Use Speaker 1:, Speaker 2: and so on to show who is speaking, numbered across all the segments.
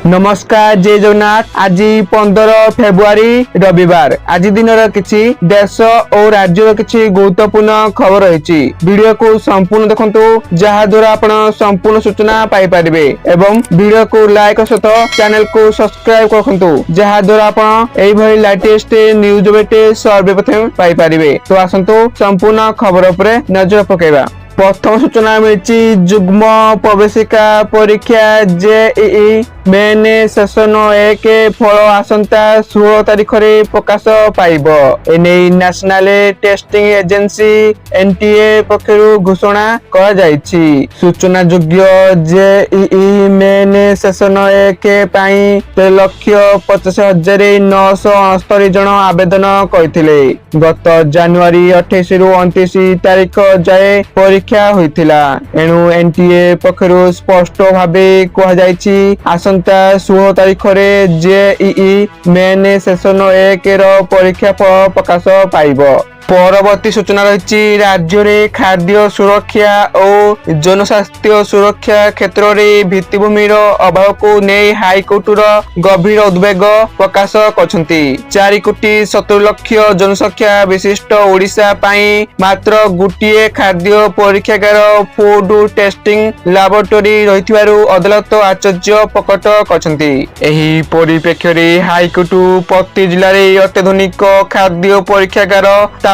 Speaker 1: नमस्कार जय जगन्नाथ। आज 15 फेब्रुआरी रविवार। आज दिन किसी देश और राज्य किसी गुरुत्वपूर्ण खबर रही। वीडियो को संपूर्ण देखंतु जहाँ द्वारा आपण संपूर्ण सूचना पाई परिबे एवं वीडियो को लाइक सहित चैनल को सब्सक्राइब करखंतु जहाँ द्वारा आपण एई भली लेटेस्ट न्यूज बेटे सर्वप्रथम पाई परिबे। तो आसंतु संपूर्ण खबर उपरे नजर पकेबा। प्रथम सूचना मिली जुग्म प्रवेशिका परीक्षा जेईई मेन सेशन 1 फल आसंता 16 तारिख रे प्रकाश पाइब। एने नेशनल टेस्टिंग एजेंसी एनटीए पक्षरु घोषणा करा जायछि। सूचना योग्य जेईई मेन सेशन 1 पई 3,85,969 जन आवेदन करथिले। गत जनवरी 28 रु 29 तारिख जाए परीक्षा होइथिला। एणु एनटीए पक्षरु स्पष्ट भाबे कहा जायछि आसंता 16 तारिख रे जेईई मेन सेशन 1 रो परीक्षा फल प्रकाश पाइब। परवर्ती सूचना रही राज्य में खाद्य सुरक्षा और जनस्वास्थ्य सुरक्षा क्षेत्र में भित्तिभूमि अभाव को नहीं हाईकोर्ट गभीर उद्वेग प्रकाश करछंती। 4,70,00,000 जनसंख्या विशिष्ट ओडिशा पाई मात्र गोटे खाद्य परीक्षागार फूड टेस्टिंग लैबोरेटरी रहिथिबारु अदालत आश्चर्य प्रकट करछंती। एही परिप्रेक्ष्य रे हाईकोर्ट प्रति जिल्ला रे अत्याधुनिक खाद्य परीक्षागार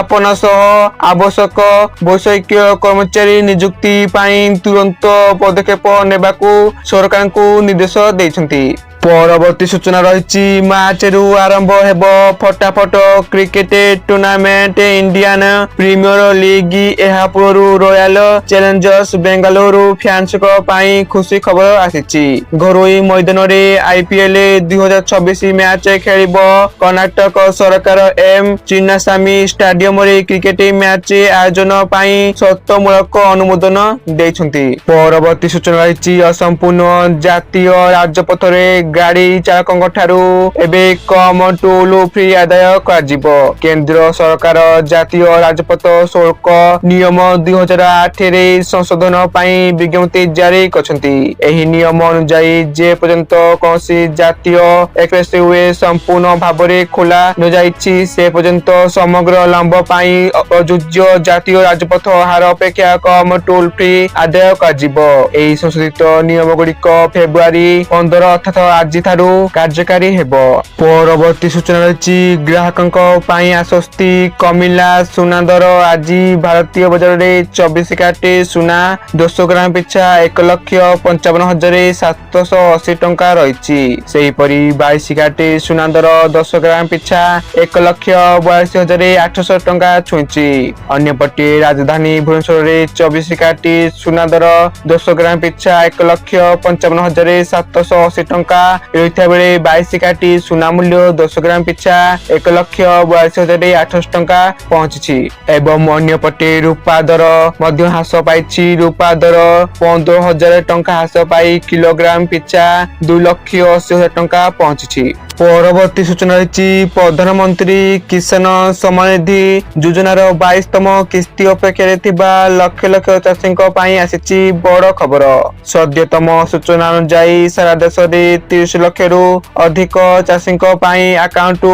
Speaker 1: स्थापना सह आवश्यक वैषयिक कर्मचारी नियुक्ति पाई तुरंत पदक्षेप नेबाकू सरकार को निर्देश देइछंती। परवर्ती सूचना रही मार्च रु आरंभ हेब फटाफट cricket tournament Indian premier league. एहा पूर्व रॉयल चैलेंजर्स बेंगलुरु फैंस को पाई खुशी खबर आसीची। घरोई मैदान रे आईपीएल 2026 मैच खेलिब। कर्नाटक सरकार एम चिन्नास्वामी स्टेडियम रे क्रिकेट मैच आयोजन पाई सत्तमूलक अनुमोदन देइछंती। परवर्ती सूचना रही असंपूर्ण जातीय राजपथ रे गाड़ी चालकों ठारू एबे कम टोल फ्री आदाय कर। केंद्र सरकार जातीय राजपथ शुल्क नियम 2008 रे संशोधन पाई विज्ञप्ति जारी करछंती। एही नियम अनुसार जे पर्यंत कोनसी जातीय एक्सप्रेसवे संपूर्ण भाव रे खोला न जाईछि से पर्यंत समग्र लंब पाई अजुज्य जातीय राजपथ हार अपेक्षा कम टोल फ्री आदाय कर। एही संशोधित नियम गुड़िक फेब्रुआरी 15 अर्थात आज थारू कार्यकारी हेब। परवर्ती सूचना रही ग्राहकों पाई आश्वस्ति कमिला सुना दर। आज भारतीय बाजार में 24 कैरेट सुना 200 ग्राम पिछा 1,55,780 टंका रही। सेहीपरि 22 कैरेट सुना दर 10 ग्राम पिछा 1,42,800 टंका छुईची। अन्यपटे राजधानी भुवनेश्वर में 24 कैरेट सुना दर 10 ग्राम पिछा 1,55,780 टंका रही बेले 22 कैरेट सुना मूल्य 10 ग्राम पिछा 1,42,800 टंका पहुंची। एवं अन्यपटे रूपा दर मध्य ह्रास पाई। रूपा दर 15,000 टंका ह्रास पाई किलोग्राम पिछा 2,80,000 टंका पहुंची। परवर्ती सूचना रही प्रधानमंत्री किसान सम्मान निधि योजनार 22तम किस्ती अपेक्षा लक्ष लक्ष चाषी आसी बड़ खबर। सद्यतम सूचना अनुसार सारा देश में 30 लाख रु अधिक चाषी अकाउंट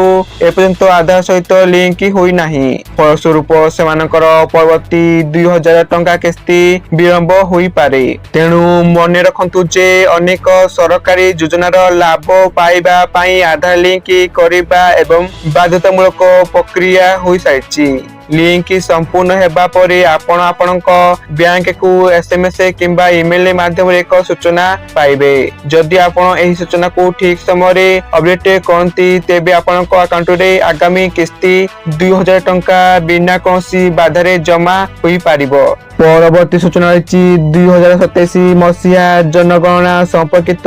Speaker 1: एपर्यंत आधार सहित लिंक होई नाही। फलस्वरूप सेमानकर परवर्ती 2,000 टंका किस्ती विलंब होई पारे। तेणु मन रखंतु जे अनेक सरकारी योजनार लाभ पाइबा पाई आधार लिंक करिबा एवं बाध्यतामूलक प्रक्रिया होई साइछि। लिंक संपूर्ण हेबा परे आपण आपनक बैंक को एसएमएस किंबा ईमेल माध्यम रे एक सूचना पाइबे। जदि आपण एही सूचना को ठीक समय रे अपडेट करंती तेबे आपनक अकाउंट रे आगामी किस्ती 2,000 टंका बिना कोनसी बाधा रे जमा होई पारिबो। परवर्ती सूचना रही 2027 मसीहा जनगणना संपर्कित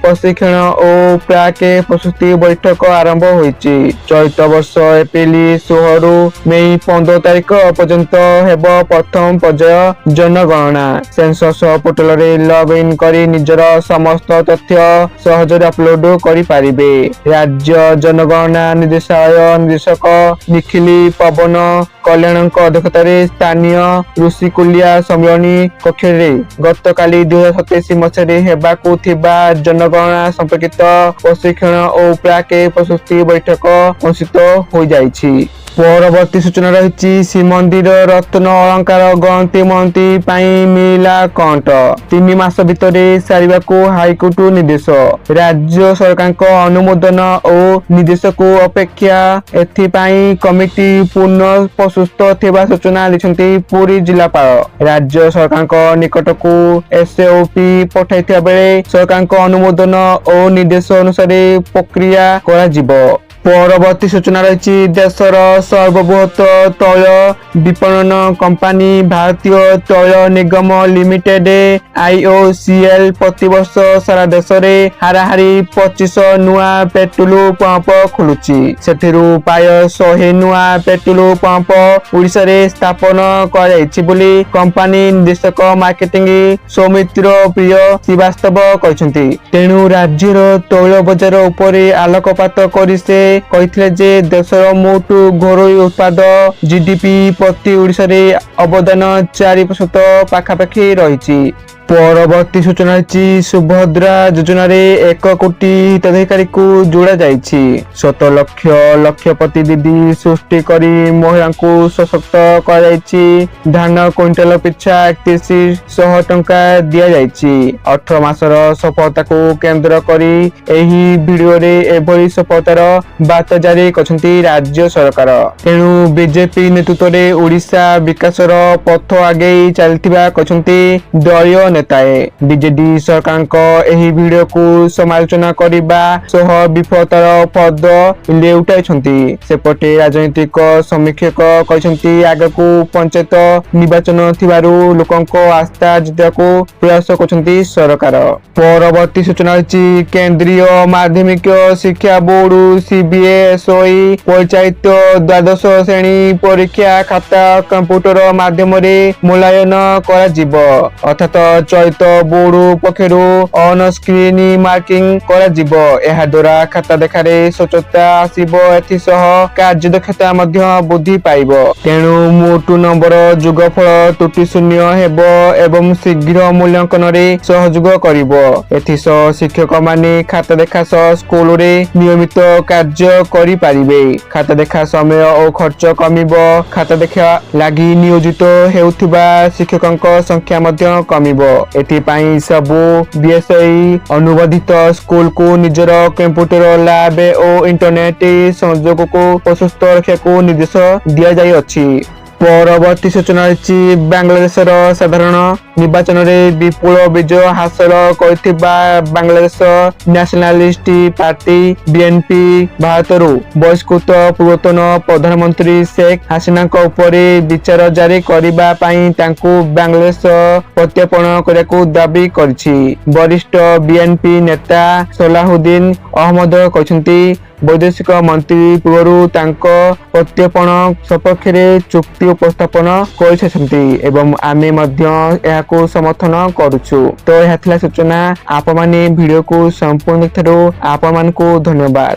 Speaker 1: प्रशिक्षण और प्राक प्रस्तुति बैठक आरंभ होईची। चलित वर्ष एप्रिल 16 रु मई 15 15 ତାରିଖ ପର୍ଯ୍ୟନ୍ତ ହେବ ପ୍ରଥମ ପର୍ଯ୍ୟାୟ ଜନଗଣନା। ସେନ୍ସସ୍ ପୋର୍ଟାଲରେ ଲଗ୍ ଇନ୍ କରି ନିଜର ସମସ୍ତ ତଥ୍ୟ ସହଜରେ ଅପଲୋଡ କରିପାରିବେ। ରାଜ୍ୟ ଜନଗଣନା ନିର୍ଦ୍ଦେଶାଳୟ ନିର୍ଦ୍ଦେଶକ ନିଖିଲ ପବନ କଲ୍ୟାଣଙ୍କ ଅଧ୍ୟକ୍ଷତାରେ ସ୍ଥାନୀୟ ଋଷିକୁଲିଆ ସମ୍ମିଳନୀ କକ୍ଷରେ ଗତକାଲି 2027 ମସିହାରେ ହେବାକୁ ଥିବା ଜନଗଣନା ସମ୍ପର୍କିତ ପ୍ରଶିକ୍ଷଣ ଓ ପ୍ରାକ୍ ପ୍ରସ୍ତୁତି ବୈଠକ ଅନୁଷ୍ଠିତ ହୋଇଯାଇଛି। ପରବର୍ତ୍ତୀ ସୂଚନା ରହିଛି ଶ୍ରୀମନ୍ଦିର ରତ୍ନ ଅଳଙ୍କାର ଗଣତି ମନ୍ତ୍ରୀ ପାଇଁ ମିଳିଲା କଣ୍ଟ। 3 ମାସ ଭିତରେ ସାରିବାକୁ ହାଇକୋର୍ଟ ନିର୍ଦ୍ଦେଶ। ରାଜ୍ୟ ସରକାରଙ୍କ ଅନୁମୋଦନ ଓ ନିର୍ଦ୍ଦେଶକୁ ଅପେକ୍ଷା। ଏଥିପାଇଁ କମିଟି ପୂର୍ଣ୍ଣ ପ୍ରସ୍ତୁତ ଥିବା ସୂଚନା ଦେଇଛନ୍ତି ପୁରୀ ଜିଲ୍ଲାପାଳ। ରାଜ୍ୟ ସରକାରଙ୍କ ନିକଟକୁ SOP ପଠାଇଥିବା ବେଳେ ସରକାରଙ୍କ ଅନୁମୋଦନ ଓ ନିର୍ଦ୍ଦେଶ ଅନୁସାରେ ପ୍ରକ୍ରିୟା କରାଯିବ। ପରବର୍ତ୍ତୀ ସୂଚନା ରହିଛି ଦେଶର ସର୍ବବୃହତ ତୈଳ ବିପଣନ କମ୍ପାନୀ ଭାରତୀୟ ତୈଳ ନିଗମ ଲିମିଟେଡ୍ IOCL ପ୍ରତିବର୍ଷ ସାରା ଦେଶରେ ହାରାହାରି 25 ନୂଆ ପେଟ୍ରୋଲ ପମ୍ପ ଖୋଲୁଛି। ସେଥିରୁ ପ୍ରାୟ 100 ନୂଆ ପେଟ୍ରୋଲ ପମ୍ପ ଓଡ଼ିଶାରେ ସ୍ଥାପନ କରାଯାଇଛି ବୋଲି କମ୍ପାନୀ ନିର୍ଦ୍ଦେଶକ ମାର୍କେଟିଂ ସୌମିତ୍ର ପ୍ରିୟ ଶ୍ରୀବାସ୍ତବ କହିଛନ୍ତି। ତେଣୁ ରାଜ୍ୟର ତୈଳ ବଜାର ଉପରେ ଆଲୋକପାତ କରି ସେ କହିଥିଲେ ଯେ ଦେଶର ମୋଟ ଘରୋଇ ଉତ୍ପାଦ GDP ପ୍ରତି ଓଡ଼ିଶାରେ ଅବଦାନ 4% ପାଖାପାଖି ରହିଛି। ପରବର୍ତ୍ତୀ ସୂଚନା ରହିଛି ସୁଭଦ୍ରା ଯୋଜନାରେ 1 କୋଟି ହିତାଧିକାରୀଙ୍କୁ ଯୋଡ଼ା ଯାଇଛି। 7 ଲକ୍ଷ ଲକ୍ଷପତି ଦିଦି ସୃଷ୍ଟି କରି ମହିଳାଙ୍କୁ ସଶକ୍ତ କରାଯାଇଛି। ଧାନ କ୍ୱିଣ୍ଟାଲ ପିଛା 3100 ଟଙ୍କା ଦିଆଯାଇଛି। 18 ମାସର ସଫଳତାକୁ କେନ୍ଦ୍ର କରି ଏହି ଭିଡିଓରେ ଏଭଳି ସଫଳତାର ବାର୍ତ୍ତା ଜାରି କରିଛନ୍ତି ରାଜ୍ୟ ସରକାର। ତେଣୁ ବିଜେପି ନେତୃତ୍ୱରେ ଓଡ଼ିଶା ବିକାଶର ପଥ ଆଗେଇ ଚାଲିଥିବା କହିଛନ୍ତି ଦଳୀୟ ନେତାଏ। ବିଜେଡି ସରକାରଙ୍କ ଏହି ଭିଡିଓକୁ ସମାଲୋଚନା କରିବା ସହ ବିଫଳତାର ପଦ ଲେଉଟାଇଛନ୍ତି। ସେପଟେ ରାଜନୈତିକ ସମୀକ୍ଷକ କହିଛନ୍ତି ଆଗକୁ ପଞ୍ଚାୟତ ନିର୍ବାଚନ ଥିବାରୁ ଲୋକଙ୍କ ଆସ୍ଥା ଜିତିବାକୁ ପ୍ରୟାସ କରୁଛନ୍ତି ସରକାର। ପରବର୍ତ୍ତୀ ସୂଚନା ରହିଛି କେନ୍ଦ୍ରୀୟ ମାଧ୍ୟମିକ ଶିକ୍ଷା ବୋର୍ଡ CBSE ପରିଚାଳିତ ଦ୍ୱାଦଶ ଶ୍ରେଣୀ ପରୀକ୍ଷା ଖାତା କମ୍ପ୍ୟୁଟର ମାଧ୍ୟମରେ ମୂଲ୍ୟାୟନ କରାଯିବ। ଅର୍ଥାତ୍ ଚଳିତ ବୋର୍ଡ ପକ୍ଷରୁ ଅନ୍-ସ୍କ୍ରିନ୍ ମାର୍କିଂ କରାଯିବ। ଏହା ଦ୍ୱାରା ଖାତା ଦେଖାରେ ସ୍ୱଚ୍ଛତା ଆସିବ। ଏଥିସହ କାର୍ଯ୍ୟଦକ୍ଷତା ମଧ୍ୟ ବୃଦ୍ଧି ପାଇବ। ତେଣୁ ମୋଟ ନମ୍ବର ଯୋଗଫଳ ତ୍ରୁଟି ଶୂନ୍ୟ ହେବ ଏବଂ ଶୀଘ୍ର ମୂଲ୍ୟାଙ୍କନରେ ସହଯୋଗ କରିବ। ଏଥିସହ ଶିକ୍ଷକମାନେ ଖାତା ଦେଖା ସହ ସ୍କୁଲରେ ନିୟମିତ କାର୍ଯ୍ୟ କରିପାରିବେ। ଖାତା ଦେଖା ସମୟ ଓ ଖର୍ଚ୍ଚ କମିବ। ଖାତା ଦେଖା ଲାଗି ନିୟୋଜିତ ହେଉଥିବା ଶିକ୍ଷକଙ୍କ ସଂଖ୍ୟା ମଧ୍ୟ କମିବ। ଏଥିପାଇଁ ସବୁ BSE ଅନୁବନ୍ଧିତ ସ୍କୁଲକୁ ନିଜର କମ୍ପ୍ୟୁଟର ଲ୍ୟାବ ଓ ଇଣ୍ଟରନେଟ ସଂଯୋଗକୁ ପ୍ରସ୍ତୁତ ରଖିବାକୁ ନିର୍ଦ୍ଦେଶ ଦିଆଯାଇଅଛି। ପରବର୍ତ୍ତୀ ସୂଚନା ରହିଛି ବାଂଲାଦେଶର ସାଧାରଣ ନିର୍ବାଚନରେ ବିପୁଳ ବିଜୟ ହାସଲ କରିଥିବା ବାଂଲାଦେଶ ନ୍ୟାସନାଲିଷ୍ଟ ପାର୍ଟି BNP ଭାରତରୁ ବହିଷ୍କୃତ ପୂର୍ବତନ ପ୍ରଧାନମନ୍ତ୍ରୀ ଶେଖ୍ ହାସିନାଙ୍କ ଉପରେ ବିଚାର ଜାରି କରିବା ପାଇଁ ତାଙ୍କୁ ବାଂଲାଦେଶ ପ୍ରତ୍ୟର୍ପଣ କରିବାକୁ ଦାବି କରିଛି। ବରିଷ୍ଠ BNP ନେତା ସଲାହୁଦ୍ଦିନ ଅହମଦ କହିଛନ୍ତି ବୈଦେଶିକ ମନ୍ତ୍ରୀ ପୂର୍ବରୁ ତାଙ୍କ ପ୍ରତ୍ୟର୍ପଣ ସପକ୍ଷରେ ଚୁକ୍ତି ଉପସ୍ଥାପନ କରିସାରିଛନ୍ତି ଏବଂ ଆମେ ମଧ୍ୟ ଏହାକୁ ସମର୍ଥନ କରୁଛୁ। ତ ଏହା ଥିଲା ସୂଚନା। ଆପଣମାନେ ଭିଡିଓକୁ ସମ୍ପୂର୍ଣ୍ଣ ଦେଖିଥିବାରୁ ଆପଣମାନଙ୍କୁ ଧନ୍ୟବାଦ।